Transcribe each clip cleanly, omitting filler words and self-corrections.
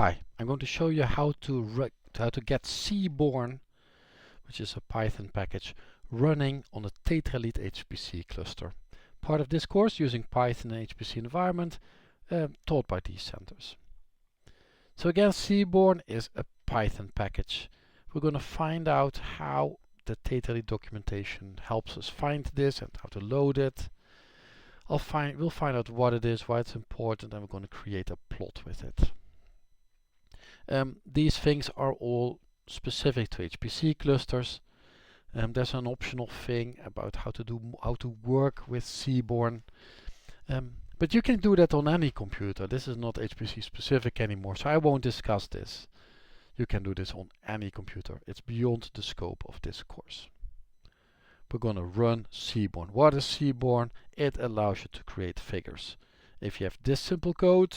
Hi, I'm going to show you how to get seaborn, which is a Python package, running on a tetralith HPC cluster. Part of this course using Python and HPC environment taught by these centers. So again, seaborn is a Python package. We're going to find out how the tetralith documentation helps us find this and how to load it. We'll find out what it is, why it's important, and we're going to create a plot with it. These things are all specific to HPC clusters. There's an optional thing about how to work with seaborn. But you can do that on any computer. This is not HPC specific anymore, so I won't discuss this. You can do this on any computer. It's beyond the scope of this course. We're going to run seaborn. What is seaborn? It allows you to create figures. If you have this simple code,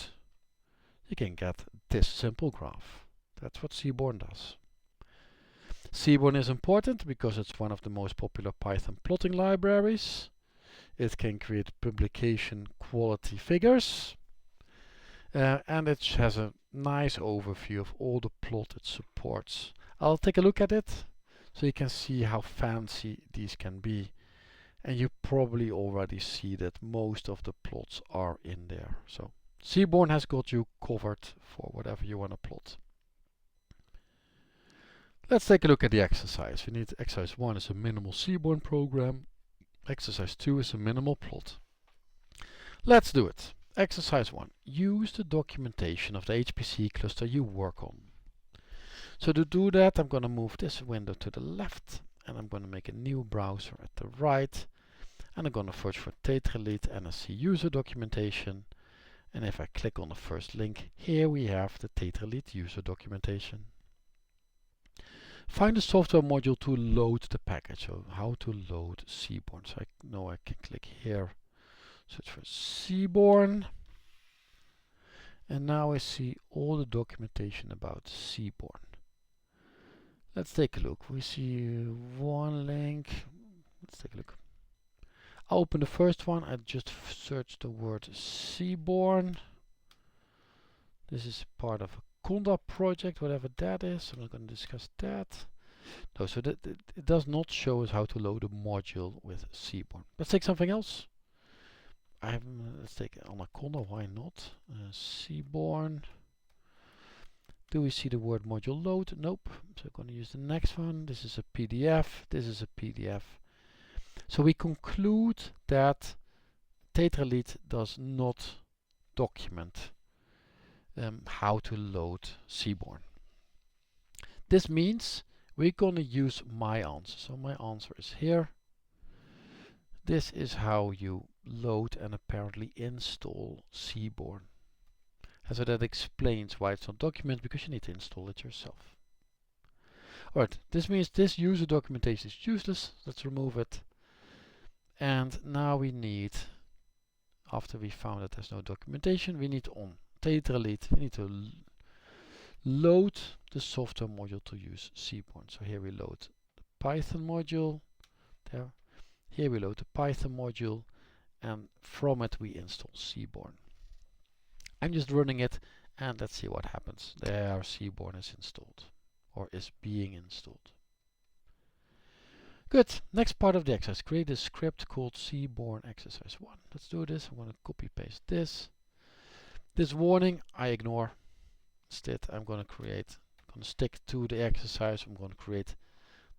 you can get this simple graph. That's what seaborn does. Seaborn is important because it's one of the most popular Python plotting libraries. It can create publication quality figures. And it has a nice overview of all the plot it supports. I'll take a look at it so you can see how fancy these can be. And you probably already see that most of the plots are in there. So seaborn has got you covered for whatever you want to plot. Let's take a look at the exercise. We need exercise 1 is a minimal seaborn program. Exercise 2 is a minimal plot. Let's do it. Exercise 1. Use the documentation of the HPC cluster you work on. So to do that, I'm going to move this window to the left and I'm going to make a new browser at the right. And I'm going to search for tetralith NSC user documentation. And if I click on the first link, here we have the tetralith user documentation. Find the software module to load the package. So how to load seaborn. So I know I can click here, search for seaborn. And now I see all the documentation about seaborn. Let's take a look. We see one link. Let's take a look. I'll open the first one. I just searched the word seaborn. This is part of a Conda project, whatever that is. I'm not going to discuss that. No, so it does not show us how to load a module with seaborn. Let's take something else. Let's take Anaconda, why not? Seaborn. Do we see the word module load? Nope. So I'm going to use the next one. This is a PDF. This is a PDF. So we conclude that tetralith does not document how to load seaborn. This means we're going to use my answer. So my answer is here. This is how you load and apparently install seaborn. And so that explains why it's not documented, because you need to install it yourself. Alright, this means this user documentation is useless. Let's remove it. And now we need, after we found that there's no documentation, we need on tetralith, we need to load the software module to use seaborn. So here we load the Python module. There. Here we load the Python module, and from it we install seaborn. I'm just running it, and let's see what happens. There, seaborn is installed, or is being installed. Good. Next part of the exercise. Create a script called seaborn exercise 1. Let's do this. I'm going to copy paste this. This warning I ignore. Instead, I'm going to stick to the exercise. I'm going to create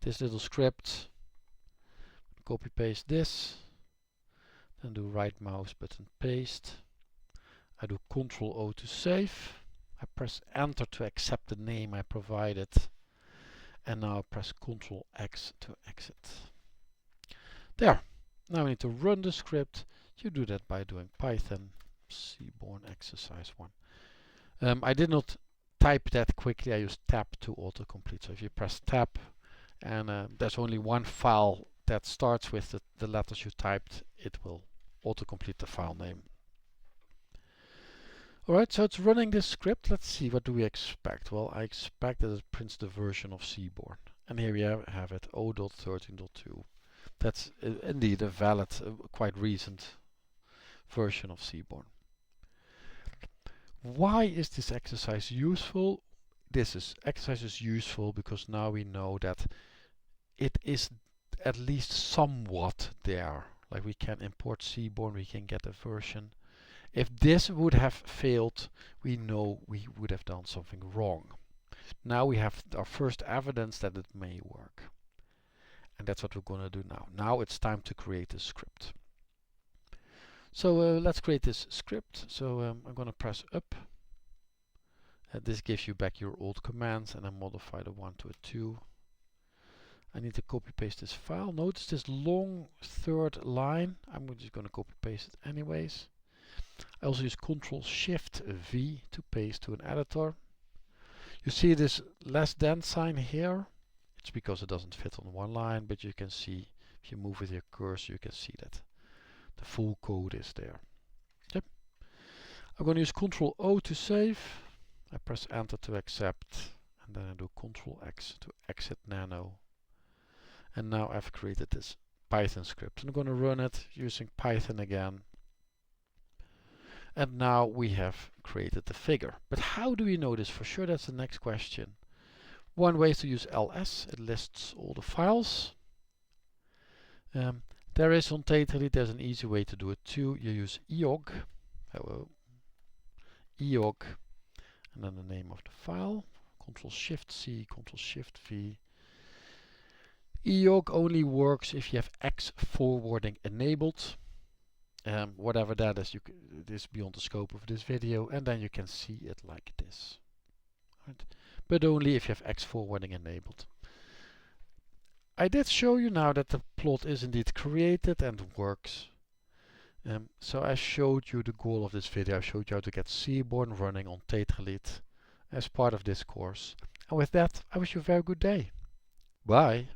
this little script. Copy paste this. Then do right mouse button paste. I do Ctrl O to save. I press enter to accept the name I provided. And now I press Ctrl X to exit. There. Now we need to run the script. You do that by doing Python seaborn exercise 1. I did not type that quickly. I used tab to autocomplete. So if you press tab and there's only one file that starts with the letters you typed, it will autocomplete the file name. Alright, so it's running this script. Let's see, what do we expect? Well, I expect that it prints the version of seaborn. And here we have it, 0.13.2. That's indeed a valid, quite recent version of seaborn. Why is this exercise useful? This exercise is useful because now we know that it is at least somewhat there. Like we can import seaborn, we can get a version. If this would have failed, we know we would have done something wrong. Now we have our first evidence that it may work. And that's what we're going to do now. Now it's time to create a script. So let's create this script. So I'm going to press up. This gives you back your old commands, and I modify the 1 to a 2. I need to copy paste this file. Notice this long third line. I'm just going to copy paste it anyways. I also use Ctrl-Shift-V to paste to an editor. You see this less than sign here. It's because it doesn't fit on one line, but you can see if you move with your cursor, you can see that the full code is there. Yep. I'm going to use Ctrl-O to save. I press Enter to accept, and then I do Ctrl-X to exit Nano. And now I've created this Python script. I'm going to run it using Python again. And now we have created the figure. But how do we know this for sure? That's the next question. One way is to use ls. It lists all the files. There is on tetralith, there's an easy way to do it too. You use eog, eog, and then the name of the file. Ctrl-Shift-C, Ctrl-Shift-V. eog only works if you have X forwarding enabled. Whatever that is, this is beyond the scope of this video, and then you can see it like this. Right? But only if you have X forwarding enabled. I did show you now that the plot is indeed created and works. So I showed you the goal of this video. I showed you how to get seaborn running on tetralith as part of this course. And with that, I wish you a very good day. Bye.